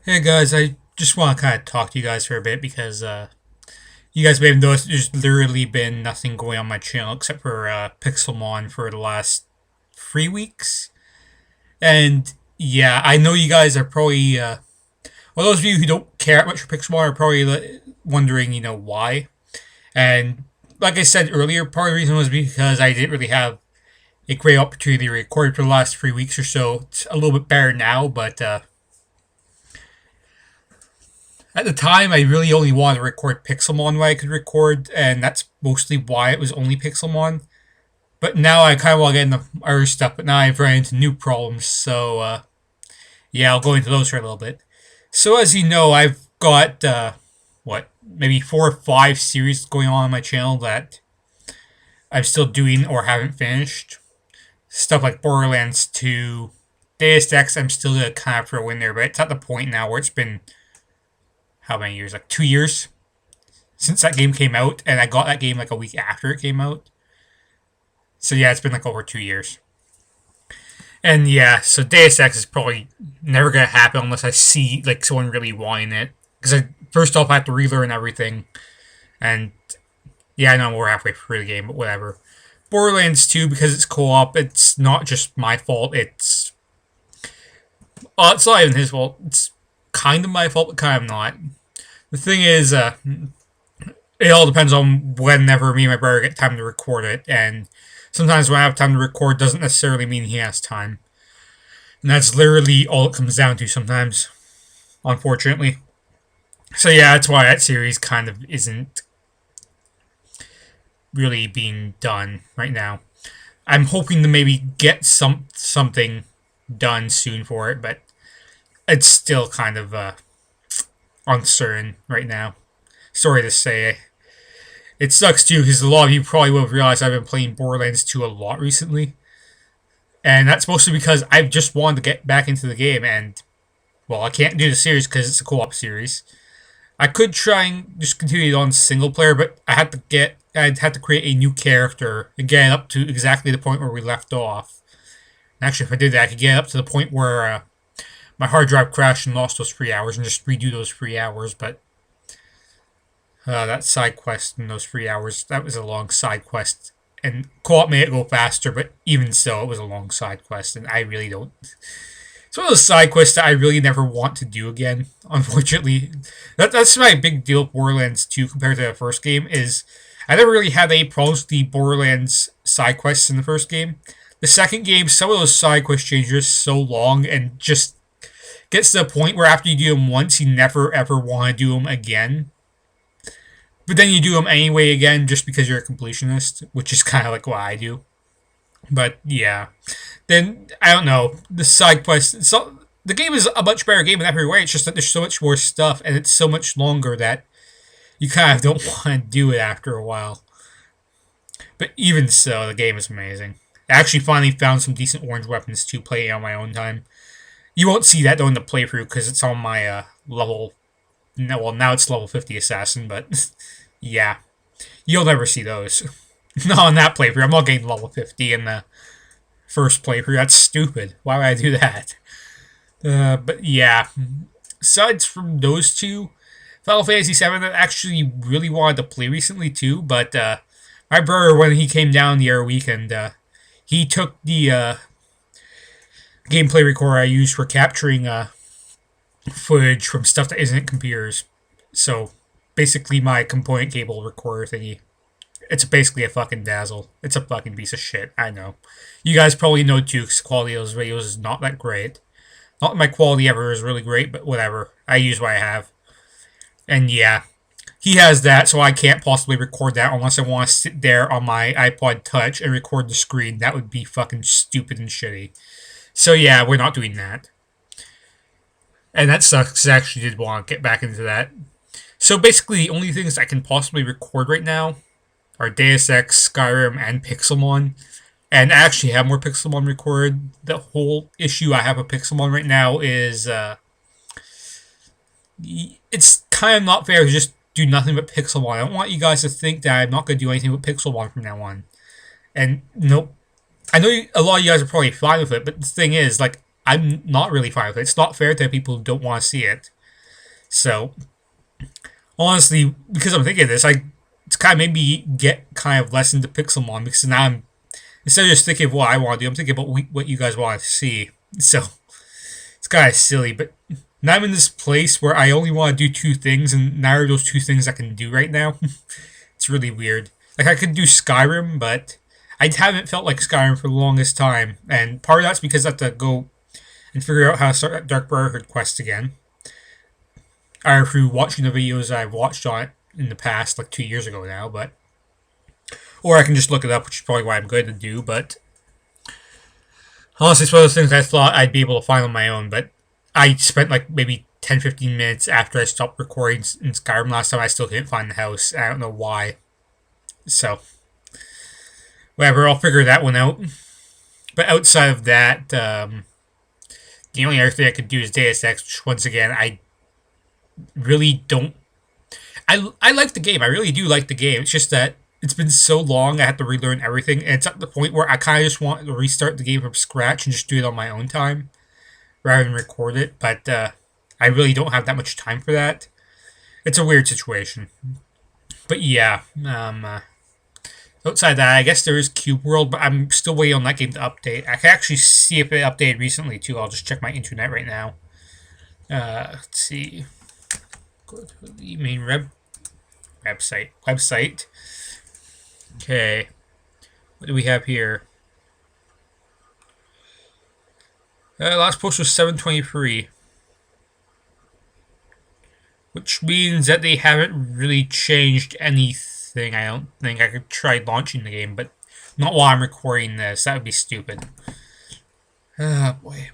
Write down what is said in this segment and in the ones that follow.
Hey guys, I just want to kind of talk to you guys for a bit because you guys may have noticed there's literally been nothing going on my channel except for pixelmon for the last 3 weeks. And yeah, I know you guys are probably, well, those of you who don't care much for pixelmon are probably wondering, why. And like I said earlier, part of the reason was because I didn't really have a great opportunity to record for the last 3 weeks or so. It's a little bit better now, but at the time, I really only wanted to record Pixelmon when I could record, and that's mostly why it was only Pixelmon. But now I kind of want to get into other stuff, but now I've run into new problems, so yeah, I'll go into those for a little bit. So as you know, I've got, maybe 4 or 5 series going on my channel that I'm still doing or haven't finished. Stuff like Borderlands 2, Deus Ex, I'm still going to kind of throw in there, but it's at the point now where it's been, how many years? Like 2 years since that game came out, and I got that game like a week after it came out. So yeah, it's been like over 2 years. And yeah, so Deus Ex is probably never gonna happen unless I see like someone really wanting it. Because I first off I have to relearn everything, and yeah, I know we're halfway through the game, but whatever. Borderlands 2, because it's co-op, it's not just my fault. It's not even his fault. It's kind of my fault, but kind of not. The thing is, it all depends on whenever me and my brother get time to record it, and sometimes when I have time to record doesn't necessarily mean he has time. And that's literally all it comes down to sometimes, unfortunately. So yeah, that's why that series kind of isn't really being done right now. I'm hoping to maybe get something done soon for it, but it's still kind of uncertain right now. Sorry to say. It sucks too because a lot of you probably will have realized I've been playing Borderlands 2 a lot recently. And that's mostly because I've just wanted to get back into the game, and well, I can't do the series because it's a co-op series. I could try and just continue it on single player, but I'd have to create a new character and get it up to exactly the point where we left off. And actually, if I did that, I could get up to the point where my hard drive crashed and lost those 3 hours and just redo those 3 hours. But that side quest in those 3 hours, that was a long side quest. And co-op made it go faster, but even so, it was a long side quest, and I really don't. It's one of those side quests that I really never want to do again. Unfortunately, that's my big deal with Borderlands 2 compared to the first game. Is I never really had any problems with the Borderlands side quests in the first game. The second game, some of those side quest changes so long and just gets to the point where after you do them once, you never ever want to do them again. But then you do them anyway again just because you're a completionist, which is kind of like what I do. But yeah, then I don't know the side quest. So the game is a much better game in every way. It's just that there's so much more stuff and it's so much longer that you kind of don't want to do it after a while. But even so, the game is amazing. I actually finally found some decent orange weapons to play on my own time. You won't see that during the playthrough because it's on my level. No, well, now it's level 50 assassin, but yeah, you'll never see those. Not on that playthrough. I'm not getting level 50 in the first playthrough. That's stupid. Why would I do that? But yeah, aside from those two, Final Fantasy VII I actually really wanted to play recently too, but my brother, when he came down the other weekend, he took the gameplay recorder I used for capturing footage from stuff that isn't computers. So basically my component cable recorder thingy. It's basically a fucking dazzle. It's a fucking piece of shit. I know. You guys probably know too, because the quality of those videos is not that great. Not that my quality ever is really great, but whatever. I use what I have. And yeah, he has that, so I can't possibly record that unless I want to sit there on my iPod Touch and record the screen. That would be fucking stupid and shitty. So yeah, we're not doing that. And that sucks, because I actually did want to get back into that. So basically, the only things I can possibly record right now are Deus Ex, Skyrim, and Pixelmon. And I actually have more Pixelmon recorded. The whole issue I have with Pixelmon right now is it's kind of not fair to just do nothing but Pixelmon. I don't want you guys to think that I'm not going to do anything with Pixelmon from now on. And nope. I know a lot of you guys are probably fine with it, but the thing is, like, I'm not really fine with it. It's not fair to people who don't want to see it. So honestly, because I'm thinking of this, it's kind of made me get kind of less into pixelmon because now I'm instead of just thinking of what I want to do, I'm thinking about what you guys want to see. So it's kind of silly, but now I'm in this place where I only want to do two things, and now are those two things I can do right now. It's really weird. Like I could do Skyrim, but I haven't felt like Skyrim for the longest time, and part of that's because I have to go and figure out how to start that Dark Brotherhood quest again. Or through watching the videos I've watched on it in the past, like 2 years ago now, but or I can just look it up, which is probably what I'm going to do, but honestly, it's one of those things I thought I'd be able to find on my own, but I spent like maybe 10-15 minutes after I stopped recording in Skyrim last time. I still couldn't find the house. I don't know why. So, whatever, I'll figure that one out. But outside of that, the only other thing I could do is Deus Ex, which once again, I really don't. I like the game. I really do like the game. It's just that it's been so long, I have to relearn everything. And it's at the point where I kind of just want to restart the game from scratch and just do it on my own time rather than record it. But I really don't have that much time for that. It's a weird situation. But yeah, outside that, I guess there is Cube World, but I'm still waiting on that game to update. I can actually see if it updated recently too. I'll just check my internet right now. Let's see. Go to the main website. Okay. What do we have here? Last post was 7/23. Which means that they haven't really changed anything. I don't think. I could try launching the game, but not while I'm recording this. That would be stupid. Oh boy.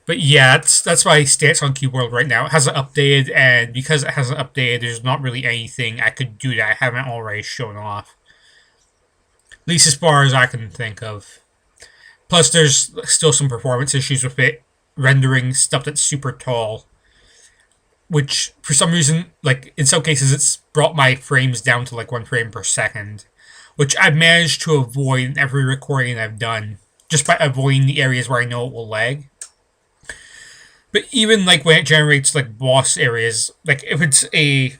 But yeah, that's my stance on Cube World right now. It hasn't updated, and because it hasn't updated, there's not really anything I could do that I haven't already shown off. At least as far as I can think of. Plus, there's still some performance issues with it rendering stuff that's super tall. Which, for some reason, like, in some cases, it's brought my frames down to, like, 1 frame per second. Which I've managed to avoid in every recording I've done. Just by avoiding the areas where I know it will lag. But even, like, when it generates, like, boss areas, like, if it's a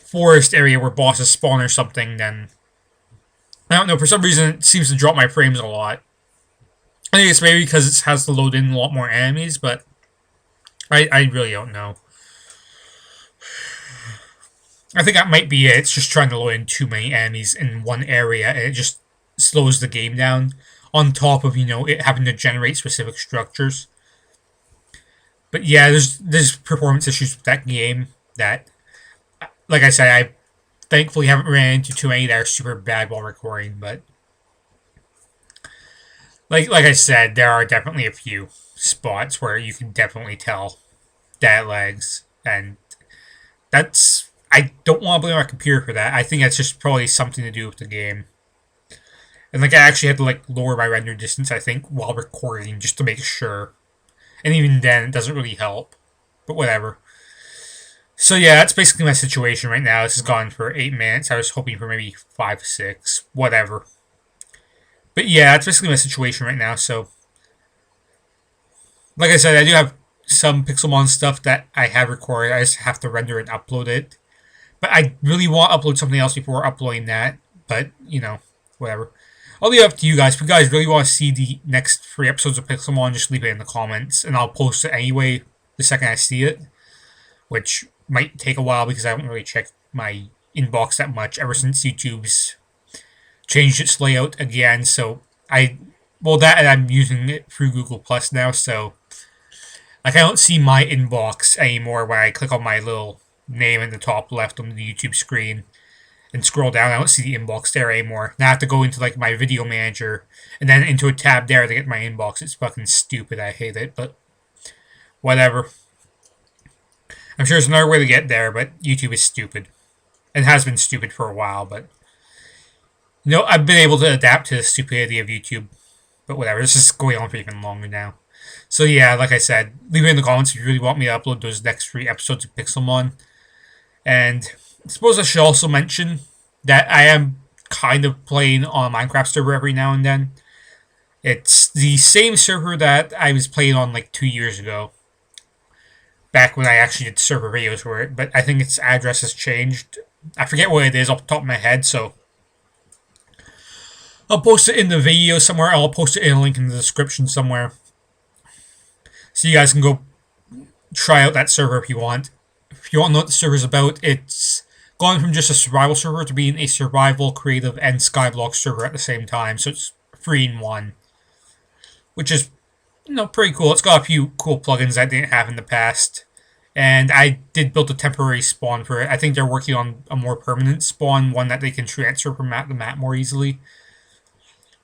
forest area where bosses spawn or something, then I don't know, for some reason it seems to drop my frames a lot. I think it's maybe because it has to load in a lot more enemies, but I really don't know. I think that might be it. It's just trying to load in too many enemies in one area, and it just slows the game down. On top of, it having to generate specific structures. But yeah, there's performance issues with that game that, like I said, I thankfully haven't ran into too many that are super bad while recording, but like I said, there are definitely a few spots where you can definitely tell that it lags, and I don't want to blame our computer for that. I think that's just probably something to do with the game. And I actually had to lower my render distance, I think, while recording just to make sure. And even then, it doesn't really help. But whatever. So yeah, that's basically my situation right now. This has gone for 8 minutes. I was hoping for maybe 5, 6, whatever. But yeah, that's basically my situation right now. So, like I said, I do have some Pixelmon stuff that I have recorded. I just have to render and upload it. But I really want to upload something else before uploading that. But, whatever. I'll leave it up to you guys. If you guys really want to see the next 3 episodes of Pixelmon, just leave it in the comments. And I'll post it anyway the second I see it. Which might take a while because I haven't really checked my inbox that much ever since YouTube's changed its layout again. So, and I'm using it through Google Plus now. So, I don't see my inbox anymore when I click on my little name in the top left on the YouTube screen. And scroll down, I don't see the inbox there anymore. Now I have to go into my video manager and then into a tab there to get my inbox. It's fucking stupid. I hate it, but whatever. I'm sure there's another way to get there, but YouTube is stupid. And has been stupid for a while, but I've been able to adapt to the stupidity of YouTube. But whatever, this is going on for even longer now. So yeah, like I said, leave it in the comments if you really want me to upload those next 3 episodes of Pixelmon. And I suppose I should also mention that I am kind of playing on a Minecraft server every now and then. It's the same server that I was playing on like 2 years ago, back when I actually did server videos for it, but I think its address has changed. I forget what it is off the top of my head, so I'll post it in the video somewhere. I'll post it in a link in the description somewhere, so you guys can go try out that server if you want. If you want to know what the server's about, it's gone from just a survival server to being a survival, creative, and skyblock server at the same time, so it's 3 in 1, which is pretty cool. It's got a few cool plugins I didn't have in the past. And I did build a temporary spawn for it. I think they're working on a more permanent spawn, one that they can transfer from map to map more easily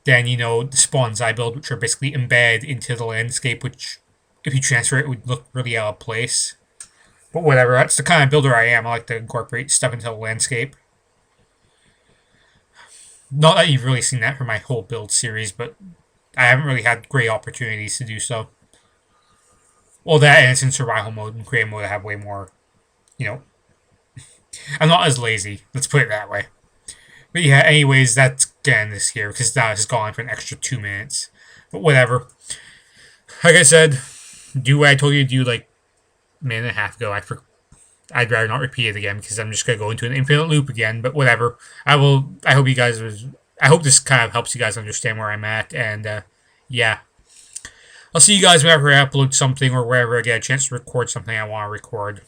than, the spawns I build, which are basically embedded into the landscape, which, if you transfer it, would look really out of place. But whatever, that's the kind of builder I am. I like to incorporate stuff into the landscape. Not that you've really seen that for my whole build series, but I haven't really had great opportunities to do so. Well, that and it's in survival mode. In creative mode, I have way more, I'm not as lazy. Let's put it that way. But yeah, anyways, that's gonna end this here, because that has gone for an extra 2 minutes. But whatever. Like I said, do what I told you to do like a minute and a half ago. I'd rather not repeat it again, because I'm just gonna go into an infinite loop again. But whatever. I hope you guys I hope this kind of helps you guys understand where I'm at. And yeah. I'll see you guys whenever I upload something or wherever I get a chance to record something I want to record.